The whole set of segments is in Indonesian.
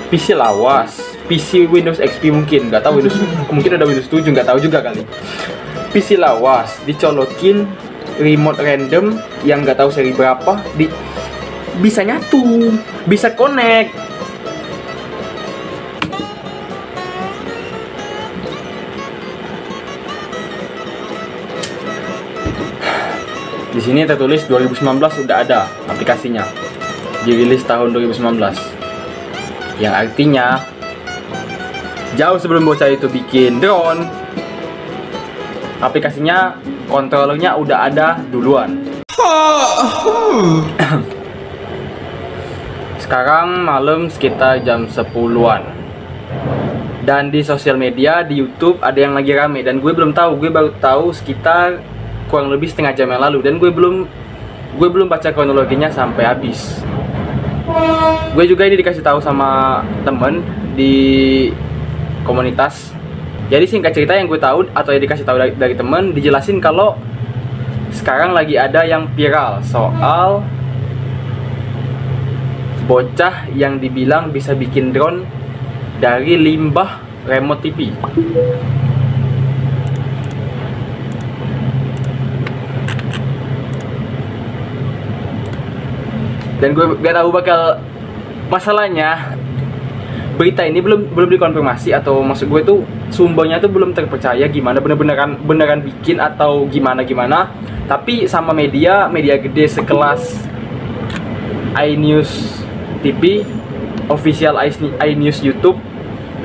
PC lawas, PC Windows XP mungkin, nggak tahu Windows, mungkin ada Windows 7, nggak tahu juga kali. PC lawas, dicolokin remote random yang nggak tahu seri berapa, bisa nyatu, bisa connect. Di sini tertulis 2019 sudah ada aplikasinya, dirilis tahun 2019, yang artinya jauh sebelum bocah itu bikin drone, aplikasinya, kontrolernya udah ada duluan. Sekarang malam sekitar jam 10-an, dan di sosial media, di YouTube ada yang lagi rame, dan gue belum tahu, gue baru tahu sekitar kurang lebih setengah jam yang lalu, dan gue belum baca kronologinya sampai habis. Gue juga ini dikasih tahu sama temen di komunitas. Jadi singkat cerita yang gue tahu atau yang dikasih tahu dari temen, dijelasin kalau sekarang lagi ada yang viral soal bocah yang dibilang bisa bikin drone dari limbah remote TV. Dan gue gak tahu bakal, masalahnya berita ini belum dikonfirmasi, atau maksud gue tuh sumbernya tuh belum terpercaya gimana beneran bikin atau gimana. Tapi sama media gede sekelas iNews TV, official iNews YouTube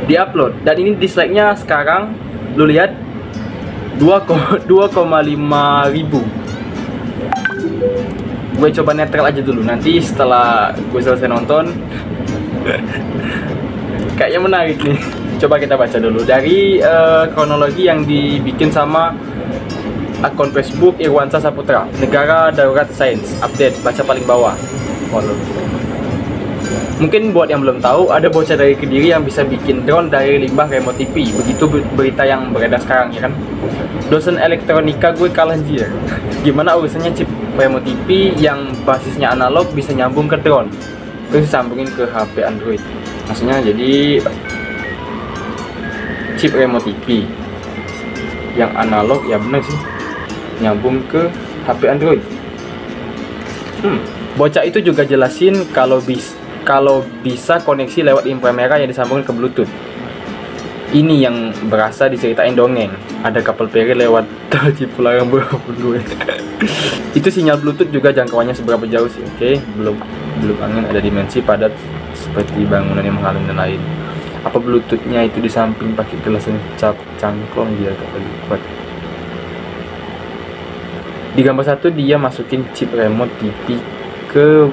diupload, dan ini dislike-nya sekarang lu lihat 2,5 ribu. Gue coba netral aja dulu, nanti setelah gue selesai nonton kayaknya menarik nih. Coba kita baca dulu dari kronologi yang dibikin sama akun Facebook Irwansa Saputra. Negara Darurat Sains Update, baca paling bawah. Mungkin buat yang belum tahu, ada bocah dari Kediri yang bisa bikin drone dari limbah remote TV. Begitu berita yang beredar sekarang, ya kan? Dosen elektronika gue kalah anjir. Gimana urusannya chip remote TV yang basisnya analog bisa nyambung ke drone, terus disambungin ke HP Android. Maksudnya jadi chip remote TV yang analog, ya benar sih, nyambung ke HP Android. Bocah itu juga jelasin kalau bisa koneksi lewat inframerah yang disambungin ke Bluetooth. Ini yang berasa diceritain dongeng. Ada kapal feri lewat tol Cipularang berapa gue. Itu sinyal Bluetooth juga jangkauannya seberapa jauh sih? Oke, belum angin, ada dimensi padat seperti bangunan yang menghalang dan lain. Apa Bluetoothnya itu di samping pakai gelas yang cangklong dia agak lebih kuat. Di gambar satu dia masukin chip remote TV ke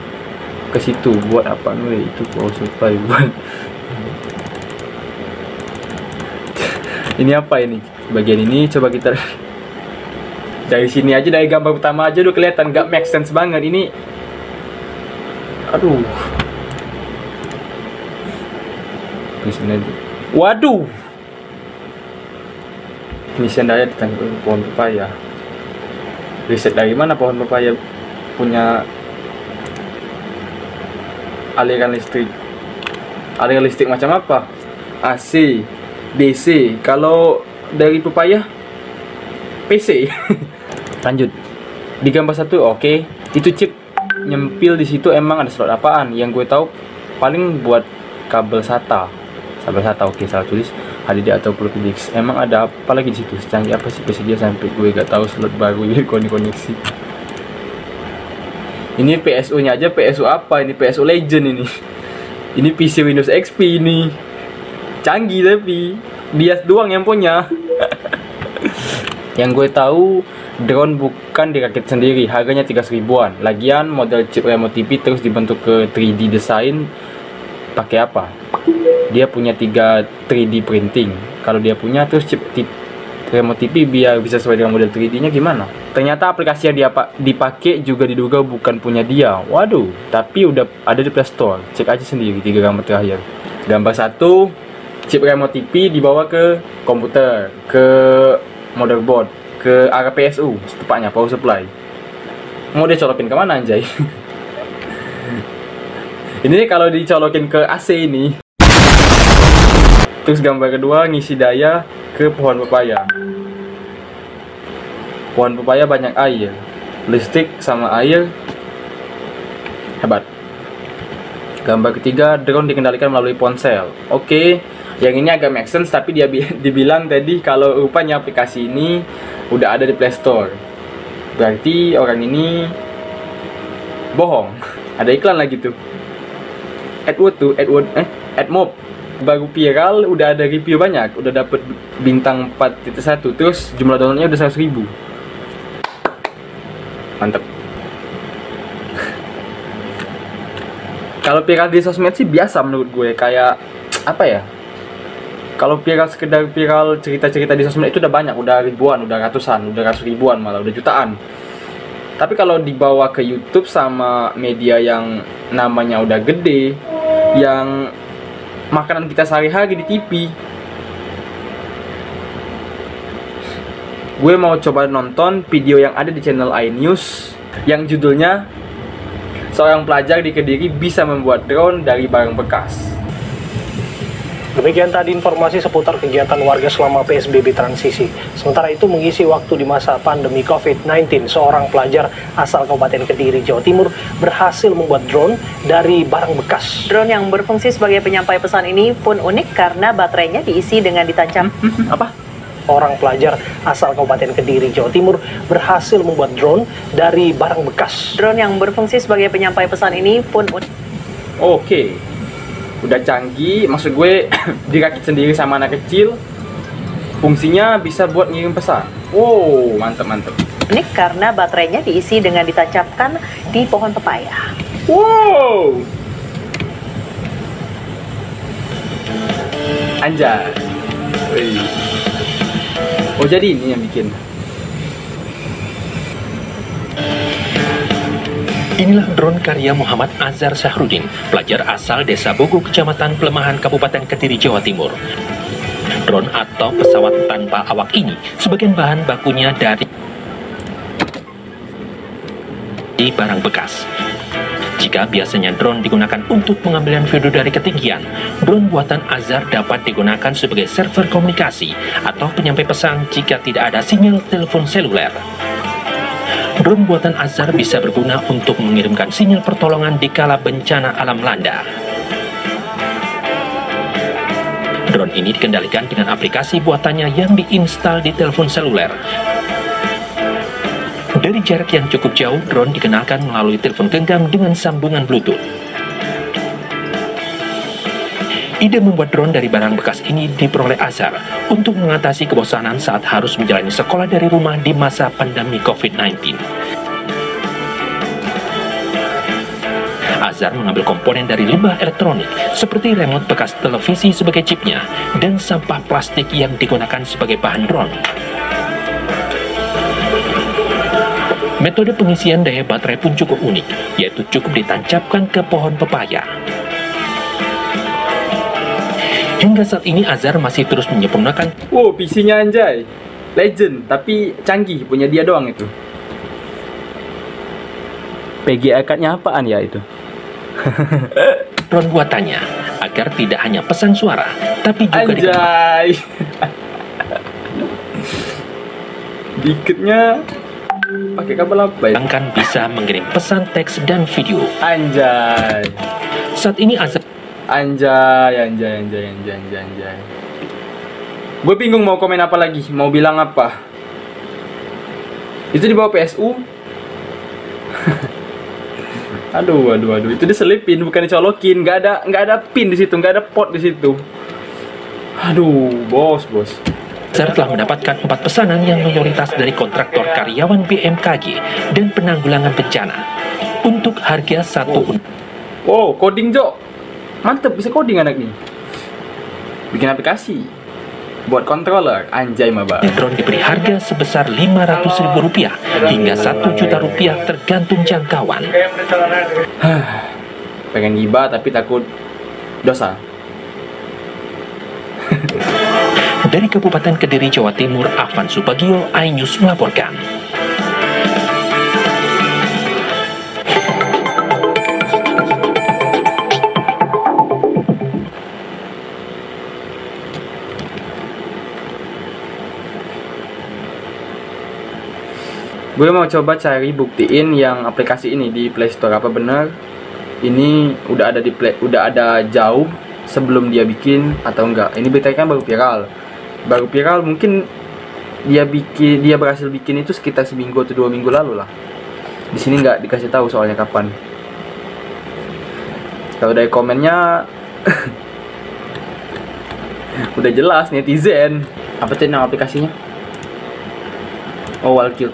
situ buat apa nih? Itu power supply buat. Ini apa ini? Bagian ini coba kita dari sini aja, dari gambar pertama aja udah kelihatan gak make sense banget ini. Aduh. Di sini aja. Waduh. Pengisian daya di pohon pepaya. Riset dari mana pohon pepaya punya aliran listrik? Aliran listrik macam apa? AC, DC. Kalau dari pepaya, PC. Lanjut. Di gambar satu, oke. Itu chip nyempil di situ emang ada slot apaan? Yang gue tahu paling buat kabel SATA. Kabel SATA, oke, salah tulis. HDD atau PDX. Emang ada apa lagi di situ? Secanggih apa sih PC dia sampai gue gak tahu slot baru ini koneksi. Ini PSU-nya aja, PSU apa? Ini PSU Legend ini. Ini PC Windows XP ini. Canggih tapi bias doang yang punya. Yang gue tahu drone bukan dirakit sendiri, harganya 300 ribuan. Lagian model chip remote TV terus dibentuk ke 3D design pakai apa? Dia punya 3D printing. Kalau dia punya terus chip remote TV biar bisa sesuai dengan model 3D-nya gimana? Ternyata aplikasi yang dia dipakai juga diduga bukan punya dia. Waduh, tapi udah ada di Play Store. Cek aja sendiri 3 gambar terakhir. Gambar 1, chip remote TV dibawa ke komputer, ke motherboard, ke arah PSU, tepatnya power supply. Mau dia colokin kemana anjay? Ini kalau dicolokin ke AC ini Terus gambar kedua ngisi daya ke pohon pepaya. Pohon pepaya banyak air, listrik sama air, hebat. Gambar ketiga, drone dikendalikan melalui ponsel. Oke, yang ini agak make sense, tapi dia dibilang tadi kalau rupanya aplikasi ini udah ada di Play Store. Berarti orang ini bohong. Ada iklan lagi tuh. AdMob baru viral, udah ada review banyak, udah dapet bintang 4.1, terus jumlah downloadnya udah 100.000. Mantep. Kalau viral di sosmed sih biasa menurut gue, kayak apa ya? Kalau viral sekedar viral cerita-cerita di sosmed itu udah banyak, udah ribuan, udah ratusan, udah ratus ribuan, malah udah jutaan. Tapi kalau dibawa ke YouTube sama media yang namanya udah gede, yang makanan kita sehari-hari di TV, gue mau coba nonton video yang ada di channel iNews yang judulnya seorang pelajar di Kediri bisa membuat drone dari barang bekas. Demikian tadi informasi seputar kegiatan warga selama PSBB transisi. Sementara itu mengisi waktu di masa pandemi COVID-19, seorang pelajar asal Kabupaten Kediri, Jawa Timur berhasil membuat drone dari barang bekas. Drone yang berfungsi sebagai penyampai pesan ini pun unik karena baterainya diisi dengan ditancap. Apa? Orang pelajar asal Kabupaten Kediri, Jawa Timur berhasil membuat drone dari barang bekas. Drone yang berfungsi sebagai penyampai pesan ini pun unik. Oke. Udah canggih, maksud gue dirakit sendiri sama anak kecil, fungsinya bisa buat ngirim pesan. Wow, mantep. Unik karena baterainya diisi dengan ditancapkan di pohon pepaya. Wow, anjay. Wih. Oh, jadi ini yang bikin. Inilah drone karya Muhammad Azhar Syahrudin, pelajar asal Desa Bogo, Kecamatan Pelemahan, Kabupaten Kediri, Jawa Timur. Drone atau pesawat tanpa awak ini sebagian bahan bakunya dari barang bekas. Jika biasanya drone digunakan untuk pengambilan video dari ketinggian, drone buatan Azhar dapat digunakan sebagai server komunikasi atau penyampai pesan jika tidak ada sinyal telepon seluler. Drone buatan Azhar bisa berguna untuk mengirimkan sinyal pertolongan di kala bencana alam melanda. Drone ini dikendalikan dengan aplikasi buatannya yang diinstal di telepon seluler. Dari jarak yang cukup jauh, drone dikenalkan melalui telepon genggam dengan sambungan Bluetooth. Ide membuat drone dari barang bekas ini diperoleh Azhar untuk mengatasi kebosanan saat harus menjalani sekolah dari rumah di masa pandemi COVID-19. Azhar mengambil komponen dari limbah elektronik seperti remote bekas televisi sebagai chipnya dan sampah plastik yang digunakan sebagai bahan drone. Metode pengisian daya baterai pun cukup unik, yaitu cukup ditancapkan ke pohon pepaya. Hingga saat ini Azhar masih terus menyempurnakan. Wow, PC-nya anjay. Legend, tapi canggih, punya dia doang itu. PGA card-nya apaan ya itu? Drone buatannya agar tidak hanya pesan suara, tapi juga anjay. Dikitnya pakai kabel apa ya? dikembangkan bisa mengirim pesan teks dan video. Anjay. Saat ini Azhar Anjay. Gue bingung mau komen apa lagi, mau bilang apa. Itu di bawah PSU. aduh, itu diselipin bukan dicolokin, nggak ada pin di situ, nggak ada port di situ. Aduh, bos. Azhar telah mendapatkan 4 pesanan yang mayoritas dari kontraktor karyawan BMKG dan penanggulangan bencana untuk harga 1. Wow, coding Jo. Mantep, bisa coding anak nih. Bikin aplikasi buat controller, anjay maba. Drone diberi harga sebesar Rp500.000 hingga Rp1.000.000 tergantung jangkauan. Pengen gibah tapi takut dosa. Dari Kabupaten Kediri, Jawa Timur, Afan Supagio, iNews melaporkan. Gue mau coba cari buktiin yang aplikasi ini di Play Store, apa benar ini udah ada di udah ada jauh sebelum dia bikin atau enggak. Ini berita kan baru viral mungkin dia berhasil bikin itu sekitar seminggu atau 2 minggu lalu lah. Di sini nggak dikasih tahu soalnya kapan. Kalau dari komennya udah jelas netizen. Apa tuh nama aplikasinya? Oh, Walkito.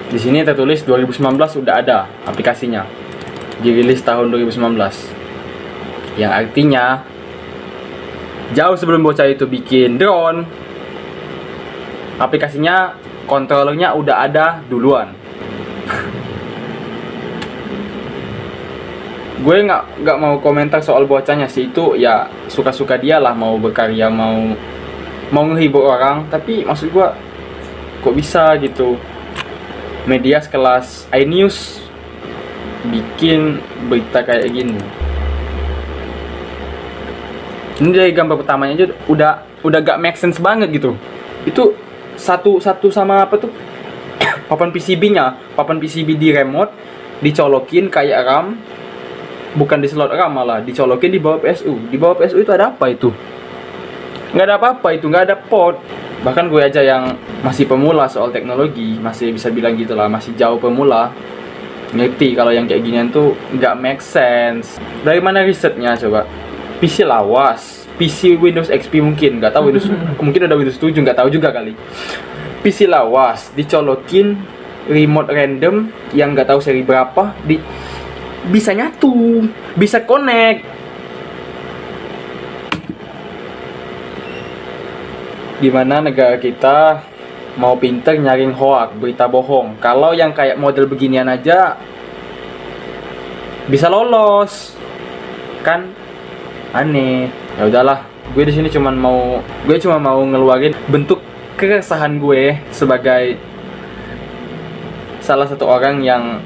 Di sini tertulis 2019 sudah ada aplikasinya. Dirilis tahun 2019. Yang artinya jauh sebelum bocah itu bikin drone, aplikasinya, controllernya udah ada duluan. Gue nggak mau komentar soal bocahnya sih, itu ya suka-suka dia lah, mau berkarya, mau ngehibur orang. Tapi maksud gue, kok bisa gitu media sekelas iNews bikin berita kayak gini. Ini dari gambar pertamanya aja udah gak make sense banget gitu. Itu satu sama apa tuh papan PCB di remote dicolokin kayak RAM, bukan di slot RAM, malah dicolokin di bawah PSU. Di bawah PSU itu ada apa itu? Nggak ada apa-apa itu, nggak ada port. Bahkan gue aja yang masih pemula soal teknologi, masih bisa bilang gitu lah, masih jauh pemula, ngerti kalau yang kayak ginian tuh nggak make sense. Dari mana risetnya coba? PC lawas, PC Windows XP mungkin, nggak tahu Windows, mungkin ada Windows 7, nggak tahu juga kali. PC lawas, dicolokin remote random yang nggak tahu seri berapa, bisa nyatu, bisa connect. Dimana negara kita mau pinter nyaring hoax, berita bohong. Kalau yang kayak model beginian aja bisa lolos, kan aneh. Ya udahlah, gue di sini cuma mau ngeluarin bentuk keresahan gue sebagai salah satu orang yang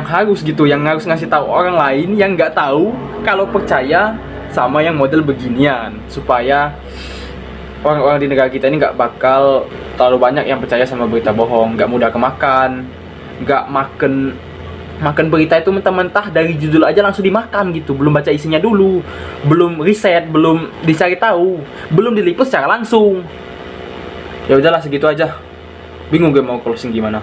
harus gitu, yang harus ngasih tahu orang lain yang nggak tahu kalau percaya sama yang model beginian, supaya orang-orang di negara kita ini nggak bakal terlalu banyak yang percaya sama berita bohong, nggak mudah kemakan, nggak makan berita itu mentah-mentah dari judul aja langsung dimakan gitu, belum baca isinya dulu, belum riset, belum dicari tahu, belum diliput secara langsung. Ya udahlah segitu aja. Bingung gue mau closing gimana.